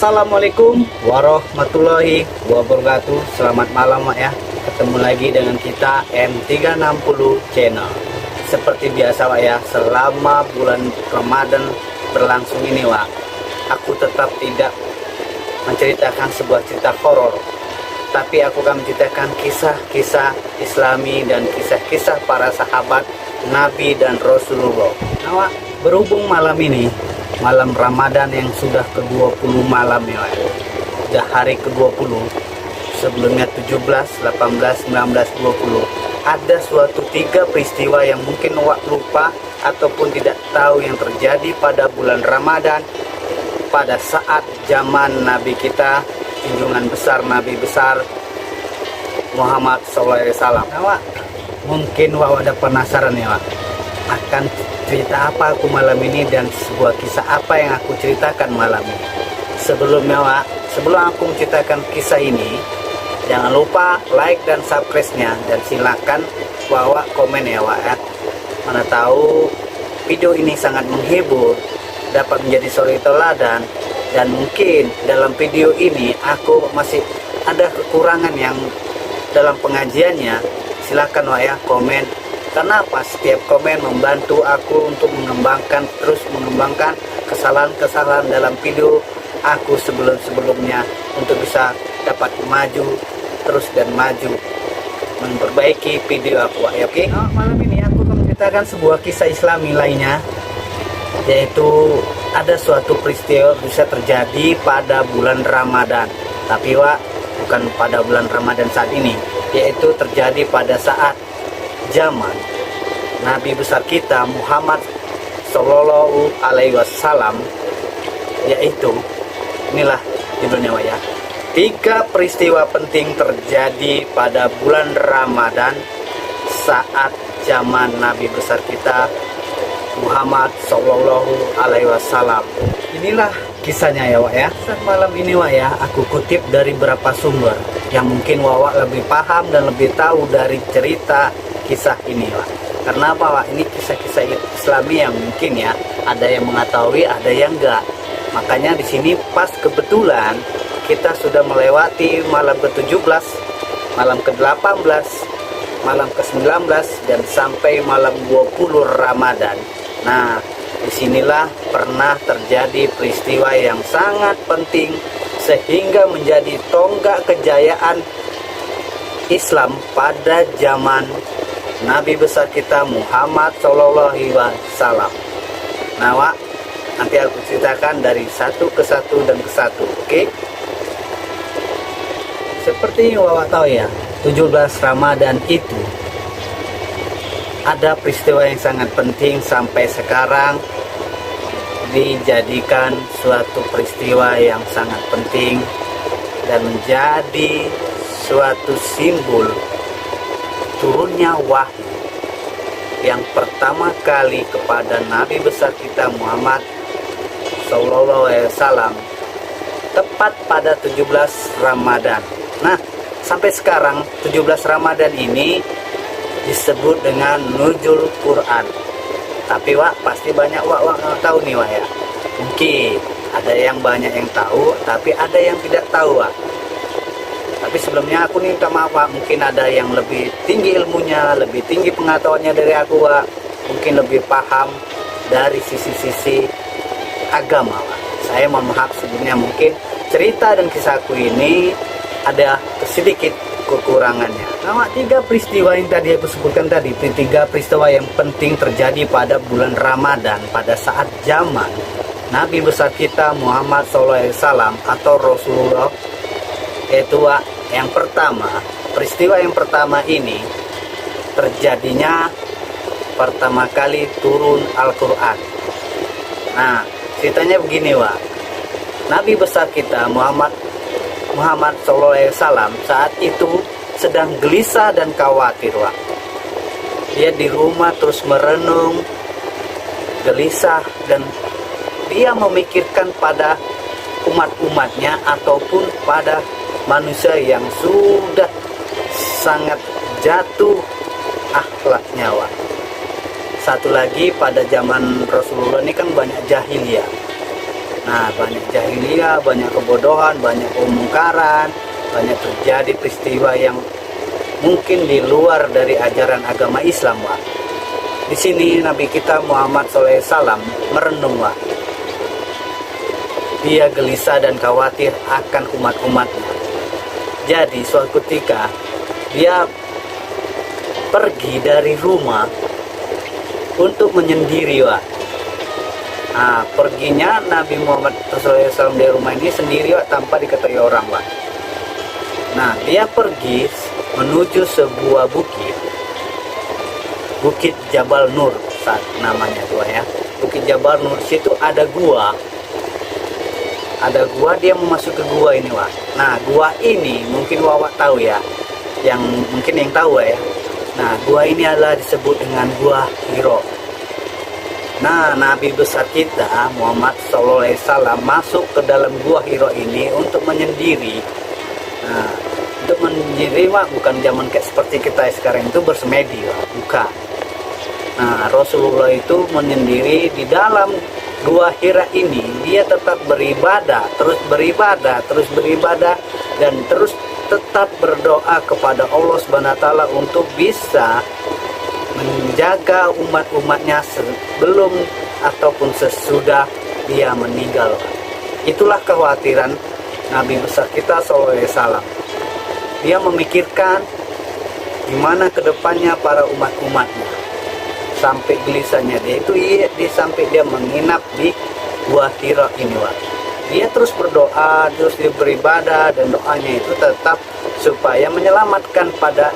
Assalamualaikum warahmatullahi wabarakatuh. Selamat malam Wak ya. Ketemu lagi dengan kita M360 Channel. Seperti biasa Wak ya, selama bulan Ramadan berlangsung ini Wak, aku tetap tidak menceritakan sebuah cerita horor, tapi aku akan menceritakan kisah-kisah Islami dan kisah-kisah para sahabat Nabi dan Rasulullah. Nah Wak, berhubung malam ini malam Ramadan yang sudah ke-20 malam ya, sudah hari ke-20, sebelumnya 17, 18, 19, 20. Ada suatu 3 peristiwa yang mungkin Wak lupa ataupun tidak tahu yang terjadi pada bulan Ramadan pada saat zaman Nabi kita, junjungan besar Nabi besar Muhammad SAW. Nah Wak, mungkin Wak ada penasaran ya Wak, akan cerita apa aku malam ini dan sebuah kisah apa yang aku ceritakan malam ini. Sebelumnya Wak, sebelum aku menceritakan kisah ini, jangan lupa like dan subscribe-nya, dan silakan Wak komen ya Wak ya. Mana tahu video ini sangat menghibur, dapat menjadi suri teladan, dan mungkin dalam video ini aku masih ada kekurangan yang dalam pengajiannya. Silakan Wak ya komen. Karena apa? Setiap komen membantu aku untuk terus mengembangkan kesalahan-kesalahan dalam video aku sebelum-sebelumnya, untuk bisa dapat maju terus dan maju memperbaiki video aku ya. Oke, malam ini aku akan menceritakan sebuah kisah Islami lainnya, yaitu ada suatu peristiwa bisa terjadi pada bulan Ramadan, tapi Wak, bukan pada bulan Ramadan saat ini, yaitu terjadi pada saat zaman Nabi besar kita Muhammad Sallallahu Alaihi Wasallam, yaitu inilah judulnya Wak ya, 3 peristiwa penting terjadi pada bulan Ramadan saat zaman Nabi besar kita Muhammad Sallallahu Alaihi Wasallam. Inilah kisahnya ya Wak ya. Saat malam ini Wak ya, aku kutip dari beberapa sumber yang mungkin Wak lebih paham dan lebih tahu dari cerita kisah ini Wak. Karena apa Wak? Ini kisah-kisah Islami yang mungkin ya ada yang mengetahui, ada yang enggak. Makanya di sini pas kebetulan kita sudah melewati malam ke-17, malam ke-18, malam ke-19, dan sampai malam 20 Ramadan. Nah, disinilah pernah terjadi peristiwa yang sangat penting sehingga menjadi tonggak kejayaan Islam pada zaman Nabi besar kita Muhammad Sallallahu Alaihi Wasallam. Nah Wak, nanti aku ceritakan dari satu ke satu dan ke satu. Oke? Seperti yang Wak tahu ya, 17 Ramadan itu ada peristiwa yang sangat penting sampai sekarang dijadikan suatu peristiwa yang sangat penting dan menjadi suatu simbol turunnya wahyu yang pertama kali kepada Nabi besar kita Muhammad Sallallahu Alaihi Wasallam tepat pada 17 Ramadan. Nah, sampai sekarang 17 Ramadan ini disebut dengan Nuzul Quran. Tapi Wak, pasti banyak Wak tahu nih Wak ya. Mungkin ada yang banyak yang tahu, tapi ada yang tidak tahu Wak. Tapi sebelumnya aku minta maaf Wak, mungkin ada yang lebih tinggi ilmunya, lebih tinggi pengetahuannya dari aku Wak, mungkin lebih paham dari sisi-sisi agama Wak. Saya mohon maaf sebelumnya, mungkin cerita dan kisahku ini ada sedikit kekurangannya. Nah Wak, 3 peristiwa yang tadi aku sebutkan tadi, 3 peristiwa yang penting terjadi pada bulan Ramadan pada saat zaman Nabi besar kita Muhammad SAW atau Rasulullah, yaitu Wak, yang pertama, peristiwa yang pertama ini terjadinya pertama kali turun Al-Quran. Nah, ceritanya begini Wak, Nabi besar kita Muhammad SAW saat itu sedang gelisah dan khawatir Wak. Dia di rumah terus merenung, gelisah, dan dia memikirkan pada umat-umatnya ataupun pada manusia yang sudah sangat jatuh akhlaknya Wak. Satu lagi, pada zaman Rasulullah ini kan banyak jahiliyah. Nah, banyak jahiliyah, banyak kebodohan, banyak kemungkaran, banyak terjadi peristiwa yang mungkin di luar dari ajaran agama Islam, Wak. Di sini Nabi kita Muhammad SAW merenung, Wak. Dia gelisah dan khawatir akan umat-umatnya. Jadi suatu ketika dia pergi dari rumah untuk menyendiri, Wak. Nah, perginya Nabi Muhammad SAW dari rumah ini sendiri, Wak, tanpa diketahui orang, Wak. Nah, dia pergi menuju sebuah bukit Jabal Nur saat namanya tuh, ya. Bukit Jabal Nur, situ ada gua. Dia memasuki gua ini, Wak. Nah, gua ini mungkin Wak tahu ya, yang tahu ya. Nah, gua ini adalah disebut dengan gua Hiro. Nah, Nabi besar kita Muhammad SAW masuk ke dalam gua Hiro ini untuk menyendiri. Nah, untuk menyendiri, Wak, bukan zaman kayak seperti kita sekarang itu bersemedi, Wak. Bukan. Nah, Rasulullah itu menyendiri di dalam gua Hira ini. Dia tetap beribadah, terus beribadah, dan terus tetap berdoa kepada Allah Subhanahu wa Ta'ala untuk bisa menjaga umat-umatnya sebelum ataupun sesudah dia meninggal. Itulah kekhawatiran Nabi besar kita SAW. Dia memikirkan gimana kedepannya para umat-umatnya. Sampai gelisahnya dia itu sampai dia menginap di Gua Hira ini, Wak. Dia terus berdoa, terus dia beribadah, dan doanya itu tetap supaya menyelamatkan pada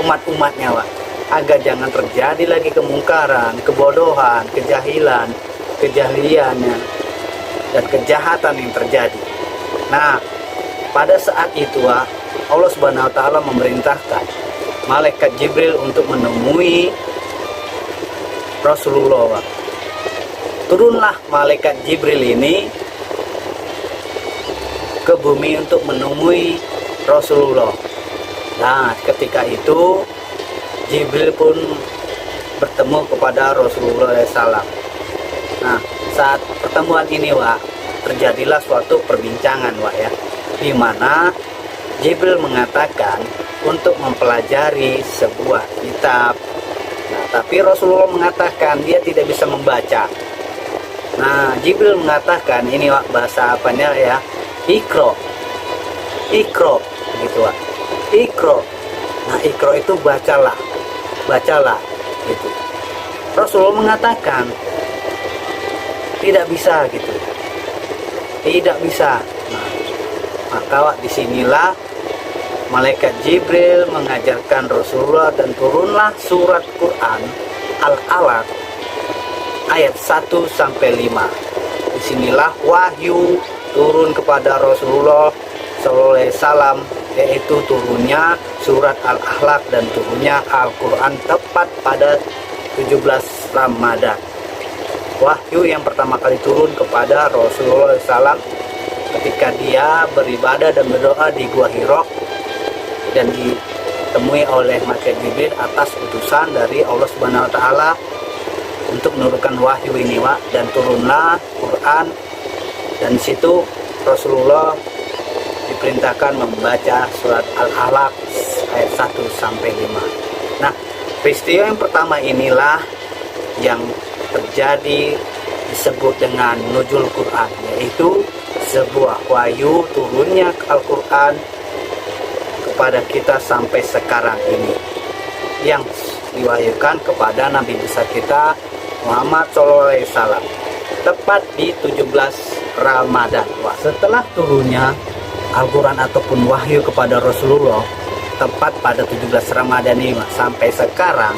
umat-umatnya, Wak, agar jangan terjadi lagi kemungkaran, kebodohan, kejahiliannya, dan kejahatan yang terjadi. Nah, pada saat itu, Wak, Allah Subhanahu wa Ta'ala memerintahkan malaikat Jibril untuk menemui Rasulullah, Wak. Turunlah malaikat Jibril ini ke bumi untuk menemui Rasulullah. Nah, ketika itu Jibril pun bertemu kepada Rasulullah SAW. Nah, saat pertemuan ini, Wak, terjadilah suatu perbincangan, Wak, ya, di mana Jibril mengatakan untuk mempelajari sebuah kitab. Nah, tapi Rasulullah mengatakan dia tidak bisa membaca. Nah, Jibril mengatakan ini, Wak, bahasa apanya ya, Iqra, gitu, Wak. Iqra. Nah, Iqra itu bacalah, gitu. Rasulullah mengatakan tidak bisa, gitu, tidak bisa. Nah, maka, Wak, disinilah malaikat Jibril mengajarkan Rasulullah dan turunlah surat Quran Al-Alaq ayat 1-5. Disinilah wahyu turun kepada Rasulullah SAW, yaitu turunnya surat Al-Alaq dan turunnya Al-Quran tepat pada 17 Ramadan. Wahyu yang pertama kali turun kepada Rasulullah SAW ketika dia beribadah dan berdoa di Gua Hira dan ditemui oleh malaikat Jibril atas utusan dari Allah Subhanahu wa Ta'ala untuk menurunkan wahyu ini, Wak, dan turunlah Quran, dan situ Rasulullah diperintahkan membaca surat Al-Alaq ayat 1-5. Nah, peristiwa yang pertama inilah yang terjadi disebut dengan nuzul Quran, yaitu sebuah wahyu turunnya Al-Quran kepada kita sampai sekarang ini, yang diwahyukan kepada Nabi besar kita Muhammad SAW tepat di 17 Ramadan. Wah, setelah turunnya Al-Quran ataupun wahyu kepada Rasulullah tepat pada 17 Ramadan ini, sampai sekarang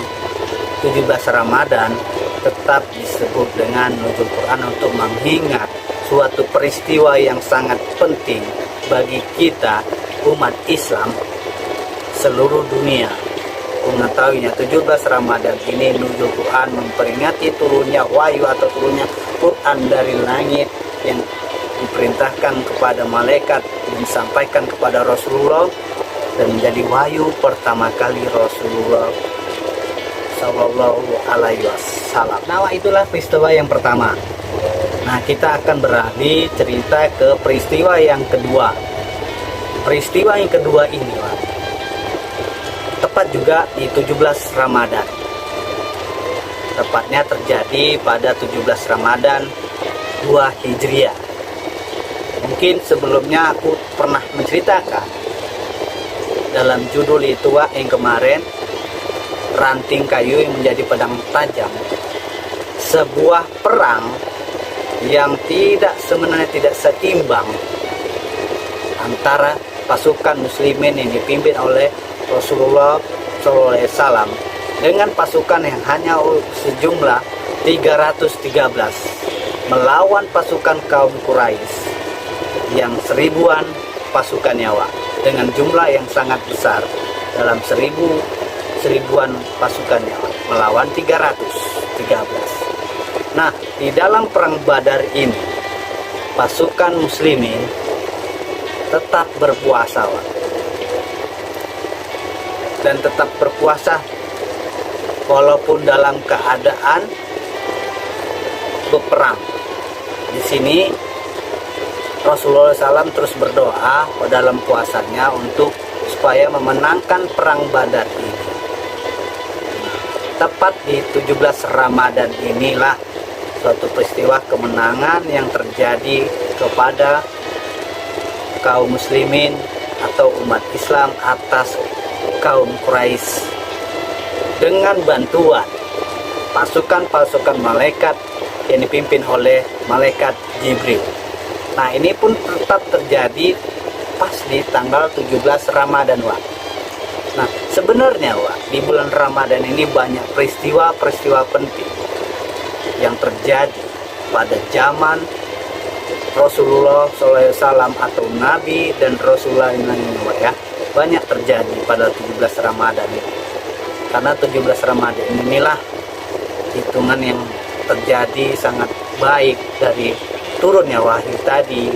17 Ramadan tetap disebut dengan nuzul Quran untuk mengingat suatu peristiwa yang sangat penting bagi kita umat Islam seluruh dunia mengetahuinya. 17 Ramadan ini nuzul Quran memperingati turunnya wahyu atau turunnya Quran dari langit yang diperintahkan kepada malaikat dan disampaikan kepada Rasulullah dan menjadi wahyu pertama kali Rasulullah Sallallahu Alaihi Wasallam. Nah, itulah peristiwa yang pertama. Nah, Nah, kita akan beralih cerita ke peristiwa yang kedua. Peristiwa yang kedua ini, Pak, tepat juga di 17 Ramadan. Tepatnya terjadi pada 17 Ramadan 2 Hijriah. Mungkin sebelumnya aku pernah menceritakan dalam judul itu, Pak, yang kemarin, ranting kayu yang menjadi pedang tajam. Sebuah perang yang sebenarnya tidak seimbang antara pasukan muslimin yang dipimpin oleh Rasulullah SAW dengan pasukan yang hanya sejumlah 313 melawan pasukan kaum Quraisy yang seribuan pasukan nyawa dengan jumlah yang sangat besar dalam seribuan pasukan nyawa melawan 313. Nah, di dalam perang Badar ini pasukan muslimin tetap berpuasa, Pak. Dan tetap berpuasa walaupun dalam keadaan berperang. Di sini Rasulullah SAW terus berdoa dalam puasanya untuk supaya memenangkan perang Badar ini. Tepat di 17 Ramadan inilah suatu peristiwa kemenangan yang terjadi kepada kaum muslimin atau umat Islam atas kaum Quraisy dengan bantuan pasukan-pasukan malaikat yang dipimpin oleh malaikat Jibril. Nah, ini pun tetap terjadi pas di tanggal 17 Ramadan, Wak. Nah, sebenarnya, Wak, di bulan Ramadan ini banyak peristiwa-peristiwa penting yang terjadi pada zaman Rasulullah SAW atau Nabi dan Rasulullah ini, ya, banyak terjadi pada 17 Ramadan ini. Karena 17 Ramadan inilah hitungan yang terjadi sangat baik dari turunnya wahyu tadi,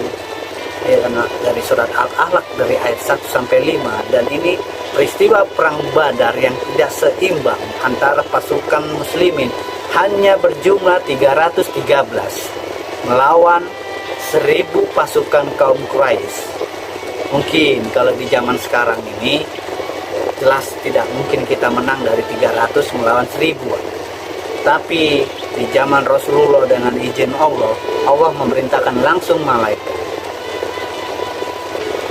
ya, dari surat Al-Alaq dari ayat 1 sampai 5, dan ini peristiwa perang Badar yang tidak seimbang antara pasukan muslimin hanya berjumlah 313 melawan 1000 pasukan kaum Quraisy. Mungkin kalau di zaman sekarang ini jelas tidak mungkin kita menang dari 300 melawan 1000. Tapi di zaman Rasulullah dengan izin Allah, Allah memerintahkan langsung malaikat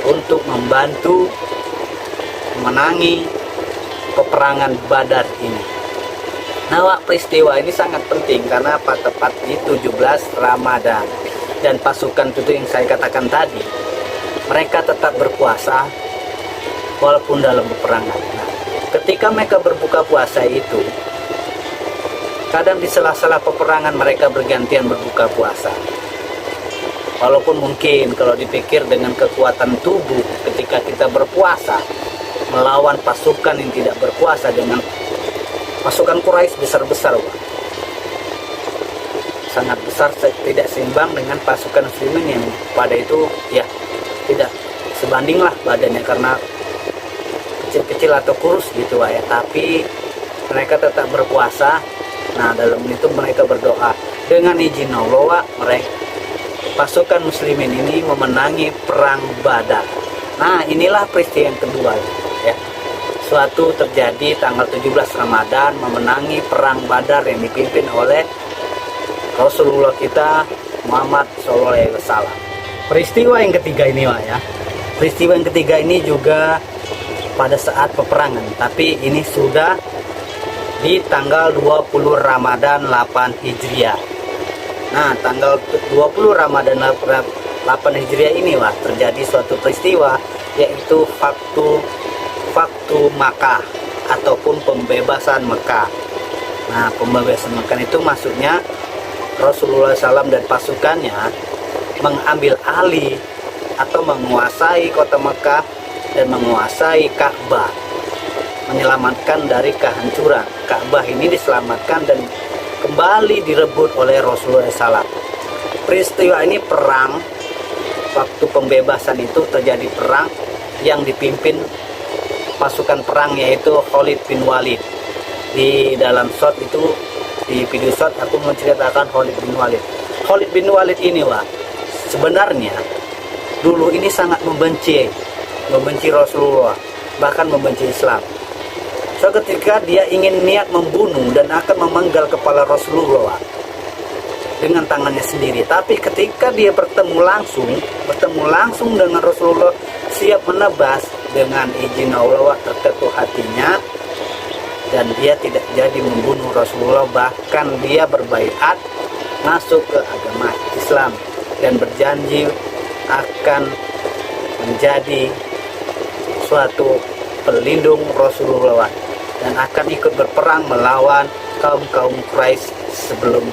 untuk membantu memenangi peperangan Badar ini. Nah, peristiwa ini sangat penting karena tepat di 17 Ramadan. Dan pasukan itu yang saya katakan tadi, mereka tetap berpuasa walaupun dalam peperangan. Nah, ketika mereka berbuka puasa itu, kadang di sela-sela peperangan mereka bergantian berbuka puasa. Walaupun mungkin kalau dipikir dengan kekuatan tubuh ketika kita berpuasa melawan pasukan yang tidak berpuasa dengan pasukan Quraisy besar-besar, sangat besar, tidak seimbang dengan pasukan muslimin yang pada itu ya tidak sebanding lah badannya karena kecil-kecil atau kurus gitu, ya. Tapi mereka tetap berpuasa. Nah, dalam itu mereka berdoa dengan izin Allah, mereka pasukan muslimin ini memenangi perang Badar. Nah, inilah peristiwa yang kedua, ya. Suatu terjadi tanggal 17 Ramadan memenangi perang Badar yang dipimpin oleh Rasulullah kita Muhammad SAW. Peristiwa yang ketiga ini, Pak, ya. Peristiwa yang ketiga ini juga pada saat peperangan, tapi ini sudah di tanggal 20 Ramadan 8 Hijriah. Nah, tanggal 20 Ramadan 8 Hijriah ini, Pak, terjadi suatu peristiwa yaitu Faktu Makkah ataupun pembebasan Mekah. Nah, pembebasan Mekah itu maksudnya Rasulullah SAW dan pasukannya mengambil alih atau menguasai kota Mekah dan menguasai Ka'bah, menyelamatkan dari kehancuran. Ka'bah ini diselamatkan dan kembali direbut oleh Rasulullah SAW. Peristiwa ini perang, waktu pembebasan itu terjadi perang yang dipimpin pasukan perang yaitu Khalid bin Walid. Di dalam shot itu, di video shot aku menceritakan Khalid bin Walid. Khalid bin Walid ini sebenarnya dulu ini sangat membenci Rasulullah, bahkan membenci Islam. So ketika dia ingin niat membunuh dan akan memenggal kepala Rasulullah dengan tangannya sendiri, tapi ketika dia bertemu langsung dengan Rasulullah, siap menebas, dengan izin Allah terketuk hatinya dan dia tidak jadi membunuh Rasulullah, bahkan dia berbaiat masuk ke agama Islam dan berjanji akan menjadi suatu pelindung Rasulullah dan akan ikut berperang melawan kaum Quraisy sebelum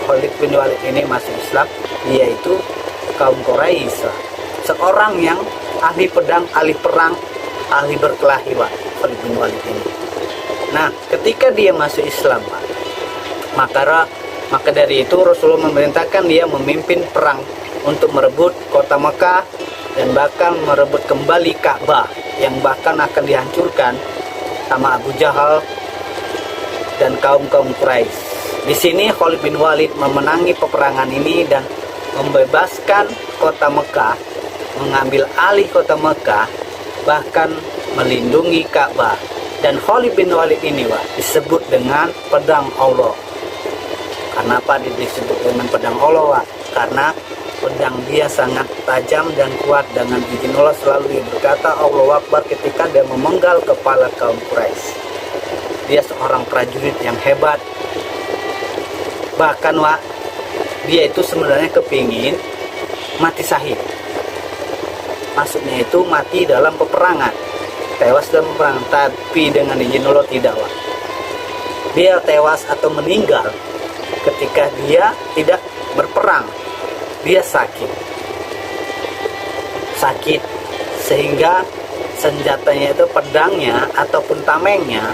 Khalid bin Walid ini masuk Islam, yaitu kaum Quraisy. Seorang yang ahli pedang, ahli perang, ahli berkelahi Khalid bin Walid ini. Nah, ketika dia masuk Islam maka dari itu Rasulullah memerintahkan dia memimpin perang untuk merebut kota Mekah dan bahkan merebut kembali Ka'bah yang bahkan akan dihancurkan sama Abu Jahal dan kaum Quraisy. Di sini Khalid bin Walid memenangi peperangan ini dan membebaskan kota Mekah, mengambil alih kota Mekah, bahkan melindungi Ka'bah. Dan Khalid bin Walid ini disebut dengan pedang Allah. Kenapa disebut dengan pedang Allah? Karena pedang dia sangat tajam dan kuat. Dengan izin Allah selalu berkata Allahu Akbar ketika dia memenggal kepala kaum Quraisy. Dia seorang prajurit yang hebat. Bahkan dia itu sebenarnya kepingin mati syahid. Maksudnya itu mati dalam peperangan, tewas dalam peperangan, tapi dengan izin Allah tidak. Dia tewas atau meninggal ketika dia tidak berperang. Dia sakit sehingga senjatanya itu pedangnya ataupun tamengnya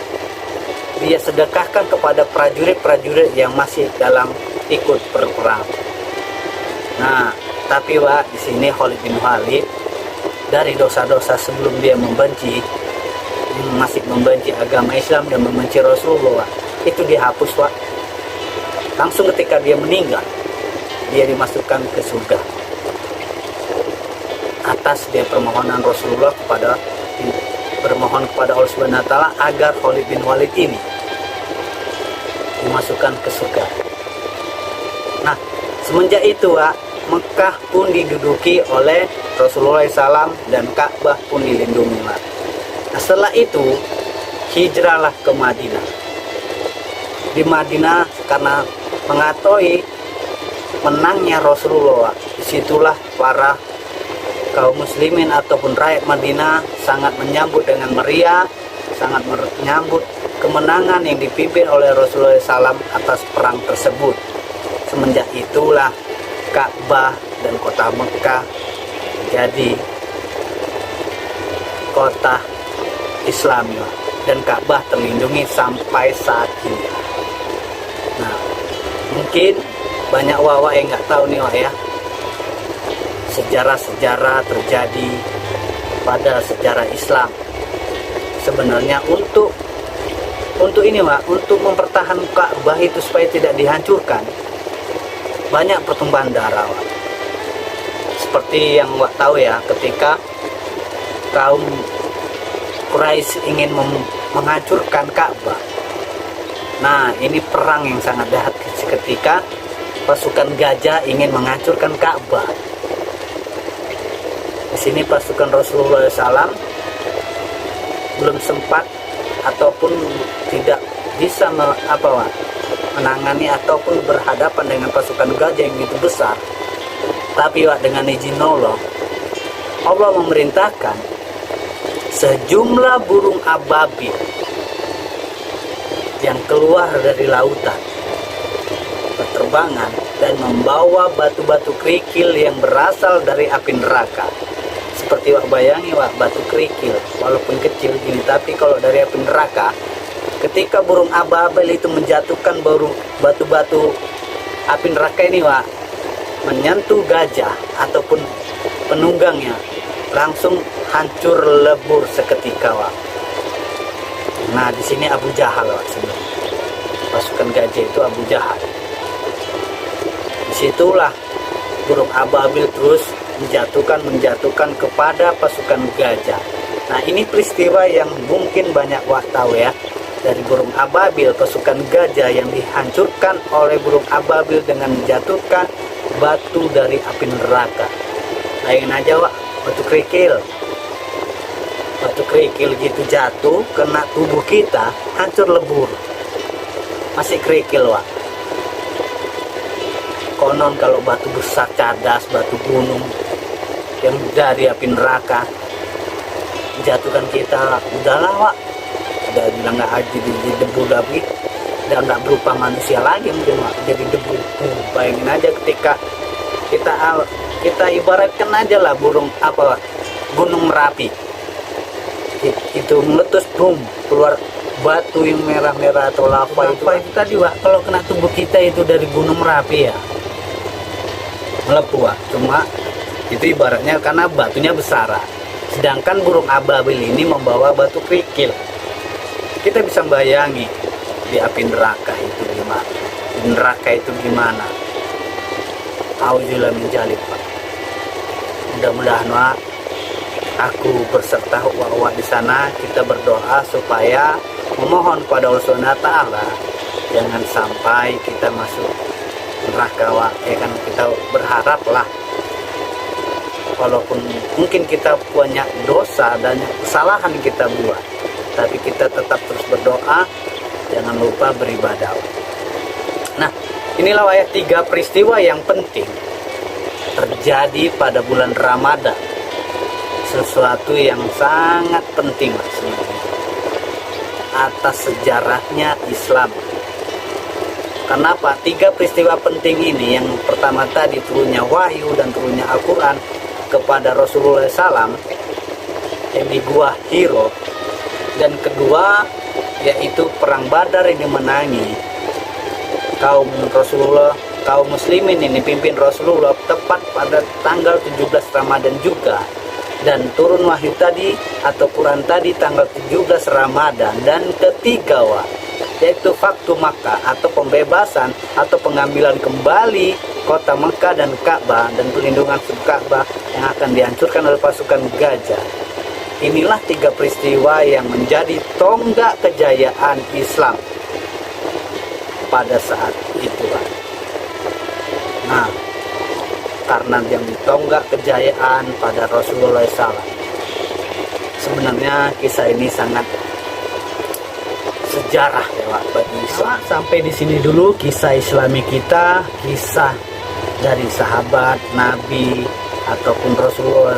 dia sedekahkan kepada prajurit-prajurit yang masih dalam ikut berperang. Nah, tapi di sini Khalid bin Walid dari dosa-dosa sebelum dia masih membenci agama Islam dan membenci Rasulullah, itu dihapus langsung ketika dia meninggal. Dia dimasukkan ke surga atas dia permohonan Rasulullah bermohon kepada Allah Subhanahu wa taala agar Khalid bin Walid ini dimasukkan ke surga. Nah, semenjak itu Mekah pun diduduki oleh Rasulullah SAW dan Ka'bah pun dilindungi. Nah, setelah itu hijrahlah ke Madinah. Di Madinah karena mengetahui menangnya Rasulullah, disitulah para kaum muslimin ataupun rakyat Madinah sangat menyambut dengan meriah, sangat menyambut kemenangan yang dipimpin oleh Rasulullah SAW atas perang tersebut. Semenjak itulah Ka'bah dan kota Mekah jadi kota Islam dan Ka'bah terlindungi sampai saat ini. Nah, mungkin banyak yang nggak tahu nih sejarah-sejarah terjadi pada sejarah Islam. Sebenarnya untuk ini untuk mempertahankan Ka'bah itu supaya tidak dihancurkan, banyak pertumpahan darah. Seperti yang tahu ketika kaum Quraisy ingin menghancurkan Ka'bah. Nah, ini perang yang sangat dahsyat ketika pasukan gajah ingin menghancurkan Ka'bah. Di sini pasukan Rasulullah SAW belum sempat ataupun tidak bisa menangani ataupun berhadapan dengan pasukan gajah yang begitu besar. Tapi dengan izin Allah memerintahkan sejumlah burung ababil yang keluar dari lautan berterbangan dan membawa batu-batu kerikil yang berasal dari api neraka. Seperti bayangi batu kerikil walaupun kecil gini, tapi kalau dari api neraka, ketika burung ababil itu menjatuhkan batu-batu api neraka ini menyentuh gajah ataupun penunggangnya, langsung hancur lebur seketika. Nah, di sini Abu Jahal sebenarnya. Pasukan gajah itu Abu Jahal. Disitulah burung ababil terus menjatuhkan kepada pasukan gajah. Nah, ini peristiwa yang mungkin banyak wak tahu ya. Dari burung ababil, pasukan gajah yang dihancurkan oleh burung ababil dengan menjatuhkan batu dari api neraka. Bayangin aja wak, batu kerikil gitu jatuh kena tubuh kita, hancur lebur, masih kerikil wak. Konon kalau batu besar cadas, batu gunung yang dari api neraka menjatuhkan kita, udahlah wak, udah bilang nggak aja di debu lagi, udah nggak berupa manusia lagi mungkin wak, jadi debu. Bayangin aja ketika kita ibaratkan aja lah burung apa, gunung Merapi itu meletus, boom, keluar batu yang merah-merah atau lava itu tadi wak, kalau kena tubuh kita itu dari gunung Merapi ya melepuh wak. Cuma itu ibaratnya karena batunya besar, sedangkan burung ababil ini membawa batu kerikil. Kita bisa bayangin di api neraka itu gimana, di neraka itu gimana. Auzubillah min dzalik, Pak. Mudah-mudahan wak, aku berserta wak di sana, kita berdoa supaya memohon kepada Allah Subhanahu wa taala jangan sampai kita masuk neraka wak. Ya kan, kita berharap lah, walaupun mungkin kita punya dosa dan kesalahan kita buat, tapi kita tetap terus berdoa, jangan lupa beribadah. Nah, inilah ya 3 peristiwa yang penting terjadi pada bulan Ramadan. Sesuatu yang sangat penting sebenarnya atas sejarahnya Islam. Kenapa? 3 peristiwa penting ini, yang pertama tadi turunnya wahyu dan turunnya Al-Quran kepada Rasulullah SAW yang di Gua Hiro, dan kedua yaitu perang Badar yang dimenangi kaum Rasulullah, kaum muslimin ini pimpin Rasulullah tepat pada tanggal 17 Ramadan juga, dan turun wahyu tadi atau Quran tadi tanggal 17 Ramadan. Dan ketiga yaitu Faktu Makkah atau pembebasan atau pengambilan kembali kota Mekah dan Ka'bah dan perlindungan Ka'bah yang akan dihancurkan oleh pasukan gajah. Inilah 3 peristiwa yang menjadi tonggak kejayaan Islam pada saat itu. Nah, karena yang tonggak kejayaan pada Rasulullah SAW, sebenarnya kisah ini sangat sejarah ya Pak, bagi Islam. Sampai di sini dulu kisah Islami kita, kisah dari sahabat Nabi ataupun Rasulullah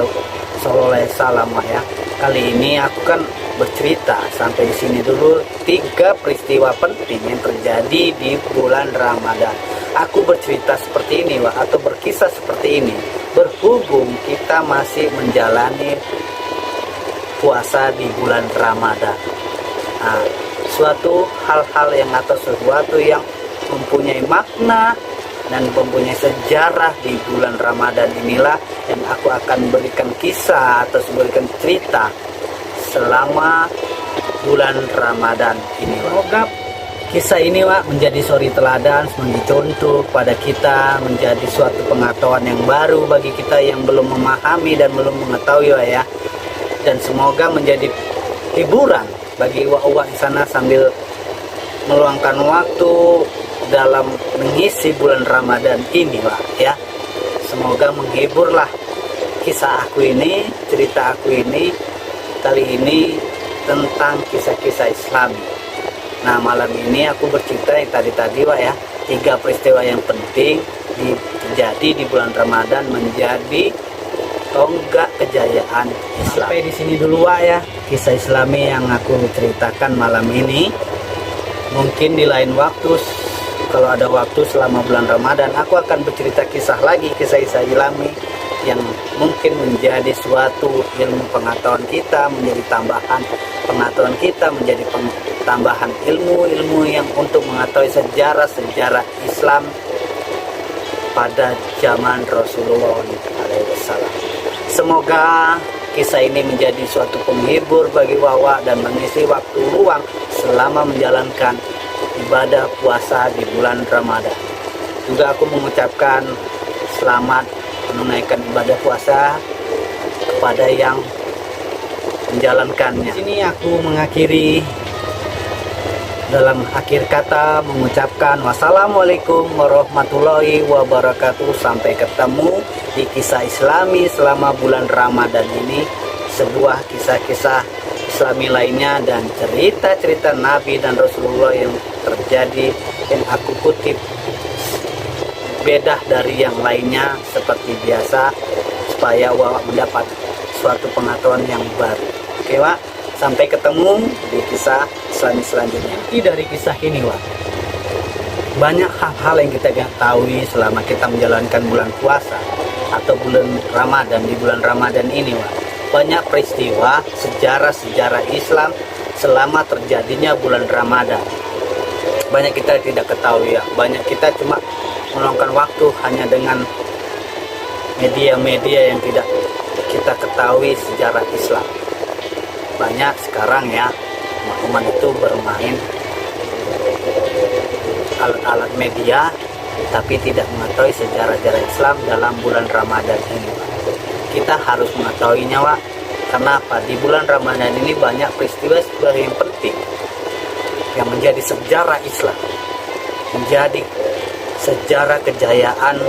SAW ya. Kali ini aku kan bercerita sampai di sini dulu 3 peristiwa penting yang terjadi di bulan Ramadan. Aku bercerita seperti ini Wak, atau berkisah seperti ini berhubung kita masih menjalani puasa di bulan Ramadan. Nah, suatu hal-hal yang atau sesuatu yang mempunyai makna dan mempunyai sejarah di bulan Ramadan inilah yang aku akan berikan kisah atau berikan cerita selama bulan Ramadan ini. Semoga kisah ini Wak menjadi suri teladan, menjadi contoh pada kita, menjadi suatu pengetahuan yang baru bagi kita yang belum memahami dan belum mengetahui ya. Dan semoga menjadi hiburan bagi wak-wak di sana sambil meluangkan waktu dalam mengisi bulan Ramadan ini Wak ya. Semoga menghiburlah kisah aku ini, cerita aku ini kali ini tentang kisah-kisah Islami. Nah, malam ini aku bercerita yang tadi Wak ya, 3 peristiwa yang penting terjadi di bulan Ramadan menjadi tonggak kejayaan Islam. Sampai di sini dulu Wak ya, kisah Islami yang aku ceritakan malam ini. Mungkin di lain waktu, kalau ada waktu selama bulan Ramadan, aku akan bercerita kisah lagi, kisah-kisah Islami yang mungkin menjadi suatu ilmu pengetahuan kita, menjadi tambahan pengetahuan kita, menjadi tambahan ilmu-ilmu yang untuk mengetahui sejarah-sejarah Islam pada zaman Rasulullah SAW. Semoga kisah ini menjadi suatu penghibur bagi wawa dan mengisi waktu luang selama menjalankan ibadah puasa di bulan Ramadan. Juga aku mengucapkan selamat menunaikan ibadah puasa kepada yang menjalankannya. Di sini aku mengakhiri dalam akhir kata mengucapkan wassalamualaikum warahmatullahi wabarakatuh. Sampai ketemu di kisah Islami selama bulan Ramadan ini, sebuah kisah-kisah Islami lainnya dan cerita-cerita Nabi dan Rasulullah yang terjadi yang aku kutip beda dari yang lainnya seperti biasa, supaya Wak mendapat suatu pengetahuan yang baru. Oke Wak, sampai ketemu di kisah Islami selanjutnya. Dari kisah ini Wak, banyak hal-hal yang kita ketahui selama kita menjalankan bulan puasa atau bulan Ramadan. Di bulan Ramadan ini Wak, banyak peristiwa sejarah-sejarah Islam selama terjadinya bulan Ramadan. Banyak kita tidak ketahui ya, banyak kita cuma meluangkan waktu hanya dengan media-media yang tidak kita ketahui sejarah Islam. Banyak sekarang ya umat itu bermain alat-alat media tapi tidak mengetahui sejarah-sejarah Islam dalam bulan Ramadan ini. Kita harus mengetahuinya Wak. Kenapa? Di bulan Ramadan ini banyak peristiwa yang penting yang menjadi sejarah Islam, menjadi sejarah kejayaan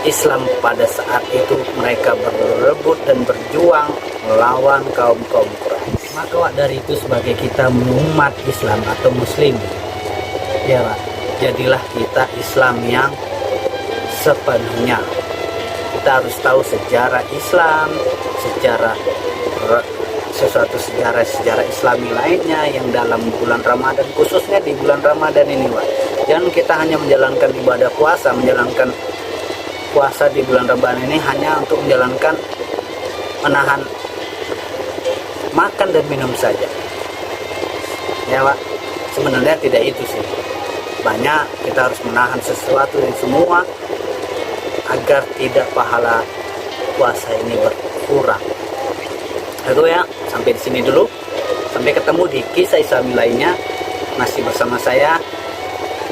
Islam pada saat itu. Mereka berebut dan berjuang melawan kaum-kaum Quraisy. Maka Wak, dari itu sebagai kita umat Islam atau Muslim ya Wak, jadilah kita Islam yang sepenuhnya. Kita harus tahu sejarah Islam, sesuatu sejarah Islami lainnya yang dalam bulan Ramadan, khususnya di bulan Ramadan ini Wak. Jangan kita hanya menjalankan ibadah puasa, menjalankan puasa di bulan Ramadan ini hanya untuk menjalankan menahan makan dan minum saja ya Pak. Sebenarnya tidak itu sih, banyak kita harus menahan sesuatu dan semua agar tidak pahala puasa ini berkurang. Itu ya, sampai di sini dulu. Sampai ketemu di kisah Islami lainnya, masih bersama saya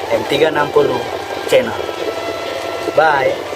M360 Channel. Bye.